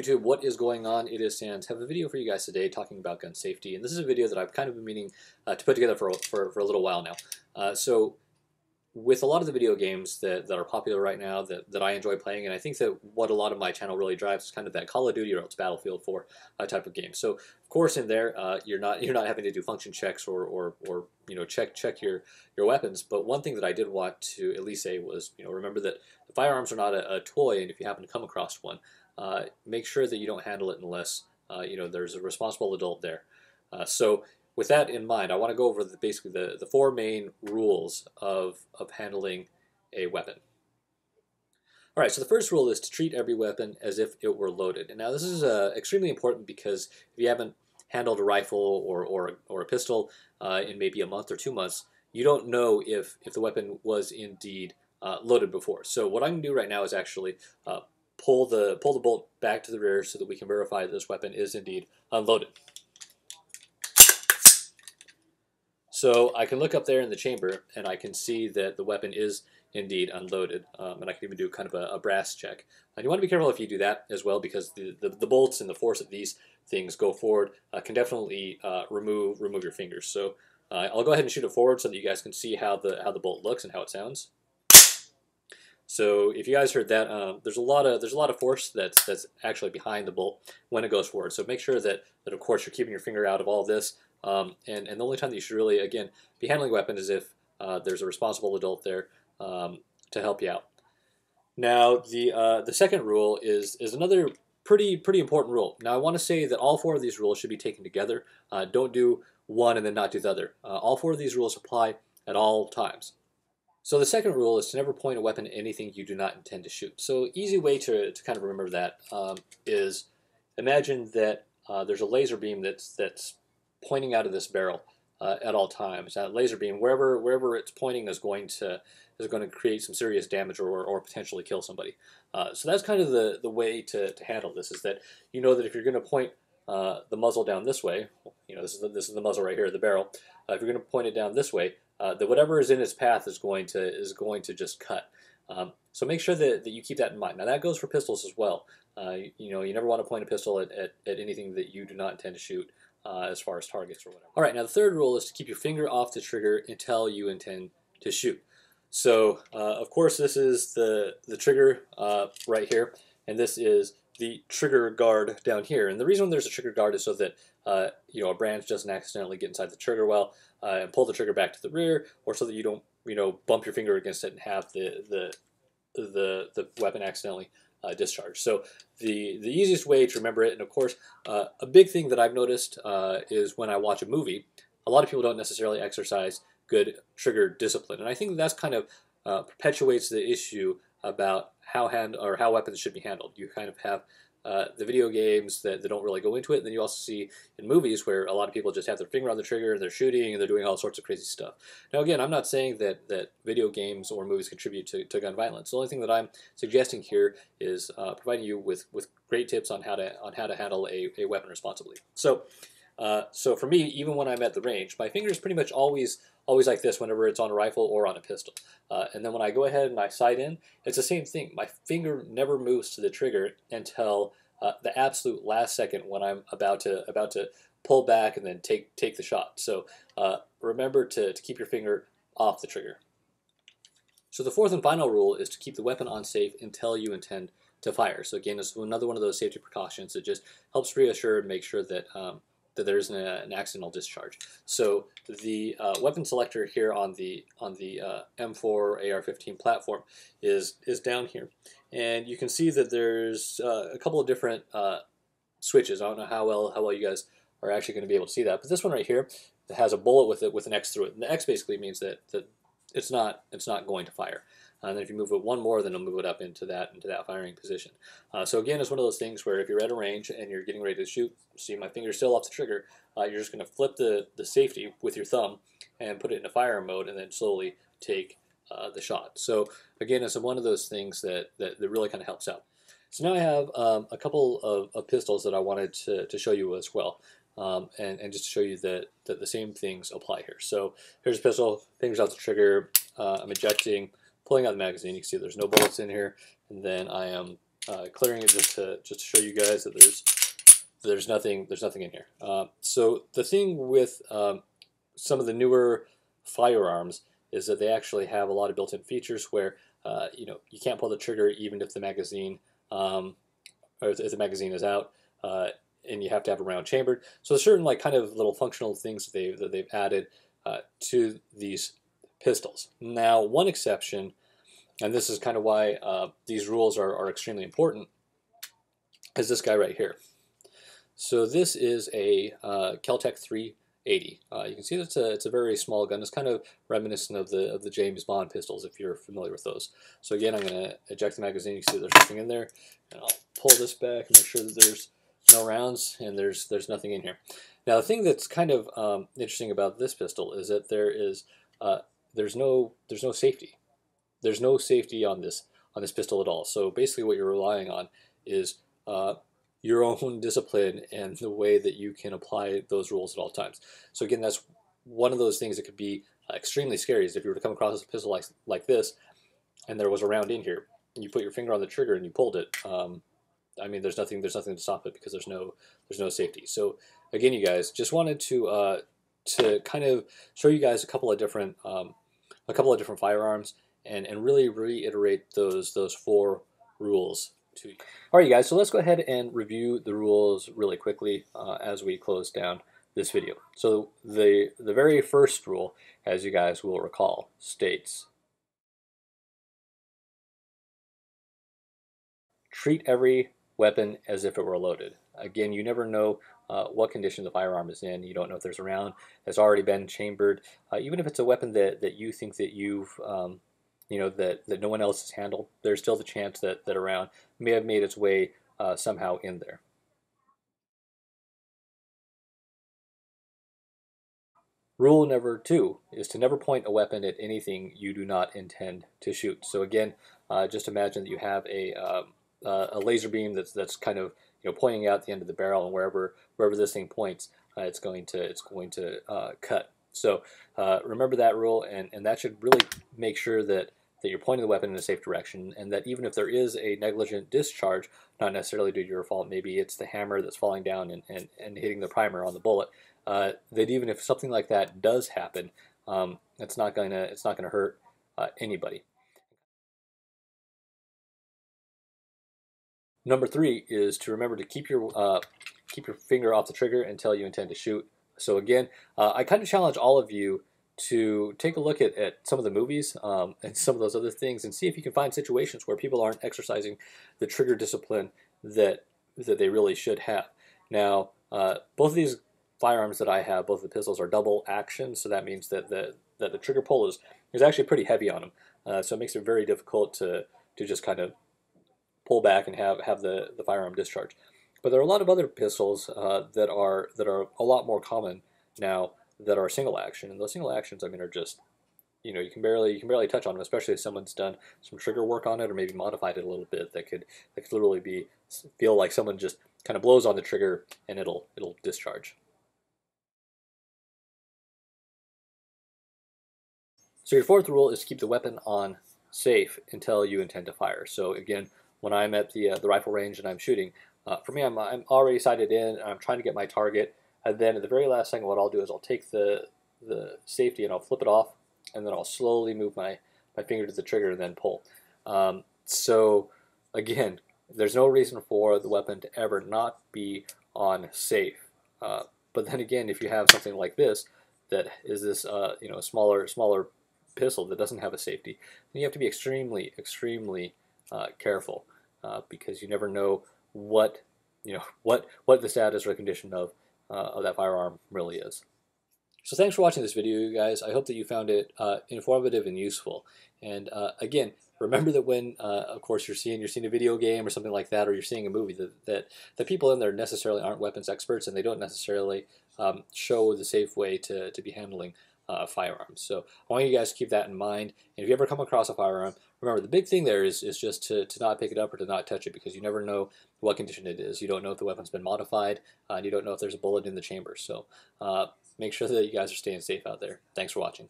YouTube, what is going on? It is sandz. I have a video for you guys today talking about gun safety, and this is a video that I've kind of been meaning to put together for a little while now. So with a lot of the video games that are popular right now that I enjoy playing, and I think that what a lot of my channel really drives is kind of that Call of Duty or else Battlefield 4 type of game. So of course in there you're not having to do function checks or check your weapons. But one thing that I did want to at least say was, remember that the firearms are not a toy, and if you happen to come across one, make sure that you don't handle it unless there's a responsible adult there. So with that in mind, I want to go over basically the four main rules of handling a weapon. All right, so the first rule is to treat every weapon as if it were loaded. And now this is extremely important because if you haven't handled a rifle or a pistol in maybe a month or 2 months, you don't know if the weapon was indeed loaded before. So what I'm going to do right now is actually pull the bolt back to the rear so that we can verify that this weapon is indeed unloaded. So I can look up there in the chamber and I can see that the weapon is indeed unloaded, and I can even do kind of a brass check. And you want to be careful if you do that as well, because the bolts and the force that these things go forward can definitely remove your fingers. So I'll go ahead and shoot it forward so that you guys can see how the bolt looks and how it sounds. So if you guys heard that, there's a lot of force that's actually behind the bolt when it goes forward. So make sure that of course you're keeping your finger out of all this. And the only time that you should really, again, be handling a weapon is if there's a responsible adult there to help you out. Now, the second rule is another pretty important rule. Now, I want to say that all four of these rules should be taken together. Don't do one and then not do the other. All four of these rules apply at all times. So the second rule is to never point a weapon at anything you do not intend to shoot. So easy way to kind of remember that is imagine that there's a laser beam that's pointing out of this barrel at all times. That laser beam, wherever it's pointing, is going to create some serious damage or potentially kill somebody. So that's kind of the way to handle this, is that you know that if you're going to point the muzzle down this way, this is the muzzle right here, the barrel. If you're going to point it down this way, that whatever is in its path is going to just cut. So make sure that you keep that in mind. Now that goes for pistols as well. You never want to point a pistol at anything that you do not intend to shoot. As far as targets or whatever. All right, now the third rule is to keep your finger off the trigger until you intend to shoot. So, of course, this is the trigger right here, and this is the trigger guard down here. And the reason there's a trigger guard is so that a branch doesn't accidentally get inside the trigger well and pull the trigger back to the rear, or so that you don't bump your finger against it and have the weapon accidentally discharge. So the easiest way to remember it, and of course a big thing that I've noticed is when I watch a movie, a lot of people don't necessarily exercise good trigger discipline, and I think that's kind of perpetuates the issue about how weapons should be handled. You kind of have the video games that don't really go into it, and then you also see in movies where a lot of people just have their finger on the trigger and they're shooting and they're doing all sorts of crazy stuff. Now again, I'm not saying that video games or movies contribute to gun violence. The only thing that I'm suggesting here is providing you with great tips on how to handle a weapon responsibly. So for me, even when I'm at the range, my finger is pretty much always like this whenever it's on a rifle or on a pistol. And then when I go ahead and I sight in, it's the same thing. My finger never moves to the trigger until the absolute last second when I'm about to pull back and then take the shot. So remember to keep your finger off the trigger. So the fourth and final rule is to keep the weapon on safe until you intend to fire. So again, it's another one of those safety precautions that just helps reassure and make sure that that there isn't an accidental discharge. So the weapon selector here on the M4 AR-15 platform is down here, and you can see that there's a couple of different switches. I don't know how well you guys are actually going to be able to see that, but this one right here has a bullet with an X through it, and the X basically means that it's not going to fire. And then if you move it one more, then it'll move it up into that firing position. So again, it's one of those things where if you're at a range and you're getting ready to shoot, see my finger's still off the trigger, you're just going to flip the safety with your thumb and put it into firearm mode, and then slowly take the shot. So again, it's one of those things that really kind of helps out. So now I have a couple of pistols that I wanted to show you as well. And just to show you that the same things apply here. So here's a pistol, fingers off the trigger, I'm ejecting, pulling out the magazine. You can see there's no bullets in here, and then I am clearing it just to show you guys that there's nothing in here. So the thing with some of the newer firearms is that they actually have a lot of built-in features where you can't pull the trigger even if the magazine or if the magazine is out, and you have to have a round chambered. So there's certain like kind of little functional things that they've added to these pistols. Now, one exception, and this is kind of why these rules are extremely important, is this guy right here. So this is a Kel-Tec 380. You can see that it's a very small gun. It's kind of reminiscent of the James Bond pistols, if you're familiar with those. So again, I'm going to eject the magazine. You can see there's nothing in there, and I'll pull this back and make sure that there's no rounds, and there's nothing in here. Now, the thing that's kind of interesting about this pistol is that there's no safety. There's no safety on this pistol at all. So basically, what you're relying on is your own discipline and the way that you can apply those rules at all times. So again, that's one of those things that could be extremely scary. Is if you were to come across a pistol like this, and there was a round in here, and you put your finger on the trigger and you pulled it. I mean, there's nothing to stop it because there's no safety. So again, you guys, just wanted to kind of show you guys a couple of different firearms and really reiterate those 4 rules to you. All right, you guys. So let's go ahead and review the rules really quickly as we close down this video. So the very first rule, as you guys will recall, states: treat every weapon as if it were loaded. Again, you never know what condition the firearm is in. You don't know if there's a round that's already been chambered. Even if it's a weapon that you think that you've, that no one else has handled, there's still the chance that a round may have made its way somehow in there. Rule number 2 is to never point a weapon at anything you do not intend to shoot. So again, just imagine that you have a laser beam that's kind of pointing out the end of the barrel, and wherever this thing points, it's going to cut. So remember that rule, and that should really make sure that you're pointing the weapon in a safe direction, and that even if there is a negligent discharge, not necessarily due to your fault, maybe it's the hammer that's falling down and hitting the primer on the bullet, that even if something like that does happen, it's not going to hurt anybody. Number 3 is to remember to keep your finger off the trigger until you intend to shoot. So again, I kind of challenge all of you to take a look at some of the movies and some of those other things, and see if you can find situations where people aren't exercising the trigger discipline that they really should have. Now, both of these firearms that I have, both the pistols, are double action, so that means that the trigger pull is actually pretty heavy on them. So it makes it very difficult to just kind of pull back and have the firearm discharge. But there are a lot of other pistols that are a lot more common now that are single action, and those single actions, I mean, are just you can barely touch on them, especially if someone's done some trigger work on it or maybe modified it a little bit. That could literally feel like someone just kind of blows on the trigger and it'll discharge. So your 4th rule is to keep the weapon on safe until you intend to fire. So again, when I'm at the rifle range and I'm shooting, for me, I'm already sighted in, and I'm trying to get my target, and then at the very last second, what I'll do is I'll take the safety and I'll flip it off, and then I'll slowly move my finger to the trigger and then pull. So again, there's no reason for the weapon to ever not be on safe. But then again, if you have something like this, that is this smaller pistol that doesn't have a safety, then you have to be extremely careful, because you never know what the status or condition of that firearm really is. So thanks for watching this video, you guys. I hope that you found it informative and useful. And again, remember that when, of course, you're seeing a video game or something like that, or you're seeing a movie, that the people in there necessarily aren't weapons experts, and they don't necessarily show the safe way to be handling firearms. So I want you guys to keep that in mind. And if you ever come across a firearm, remember the big thing there is just to not pick it up or to not touch it, because you never know what condition it is. You don't know if the weapon's been modified, and you don't know if there's a bullet in the chamber. So make sure that you guys are staying safe out there. Thanks for watching.